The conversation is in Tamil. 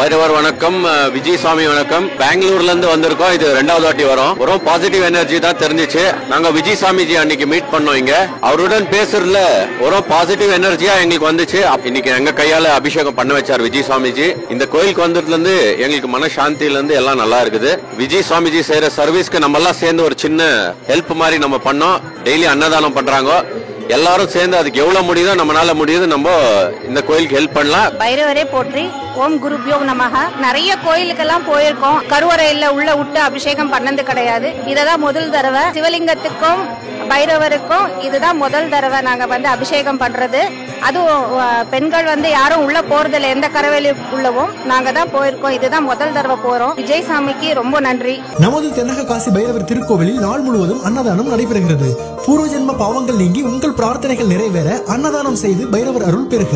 பைரவர் வணக்கம், விஜய் சுவாமி வணக்கம். பெங்களூர்ல இருந்து வந்திருக்கோம். இது 2வது வாட்டி வரோம். ஒரு பாசிட்டிவ் எனர்ஜி தான் தெரிஞ்சிச்சு. நாங்க விஜய் சாமிஜி அன்னைக்கு மீட் பண்ணோம். இங்க அவருடன் பேசுறதுல ஒரு பாசிட்டிவ் எனர்ஜியா எங்களுக்கு வந்துச்சு. இன்னைக்கு எங்க கையால அபிஷேகம் பண்ண வச்சார் விஜய் சுவாமிஜி. இந்த கோயிலுக்கு வந்ததுல இருந்து எங்களுக்கு மனசாந்தியில இருந்து எல்லாம் நல்லா இருக்குது. விஜய் சுவாமிஜி செய்யற சர்வீஸ்க்கு நம்ம எல்லாம் சேர்ந்து ஒரு சின்ன ஹெல்ப் மாதிரி நம்ம பண்ணோம். டெய்லி அன்னதானம் பண்றாங்க. எல்லாரும் சேர்ந்து அதுக்கு எவ்வளவு முடியுதோ நம்மளால முடியுது நம்ம இந்த கோயிலுக்கு ஹெல்ப் பண்ணலாம். பைரவரே போற்றி. ஓம் குருபியோ நமஹ. நிறைய கோயிலுக்கெல்லாம் போயிருக்கோம். கருவறையில உள்ள விட்டு அபிஷேகம் பண்ணது கிடையாது. இததான் முதல் தடவை. சிவலிங்கத்துக்கும் பைரவருக்கும் இதுதான் முதல் தடவை நாங்க அபிஷேகம் பண்றது. அதுவும் பெண்கள் யாரும் உள்ள போறதில்ல. எந்த கரவேலி உள்ளவும் நாங்க தான் போயிருக்கோம். இதுதான் முதல் தடவை போறோம். விஜய் சாமிக்கு ரொம்ப நன்றி. நமது தென்னக காசி பைரவர் திருக்கோவிலில் நாள் முழுவதும் அன்னதானம் நடைபெறுகிறது. பூர்வ ஜென்ம பாவங்கள் நீங்கி உங்கள் பிரார்த்தனைகள் நிறைவேற அன்னதானம் செய்து பைரவர் அருள் பெறுக.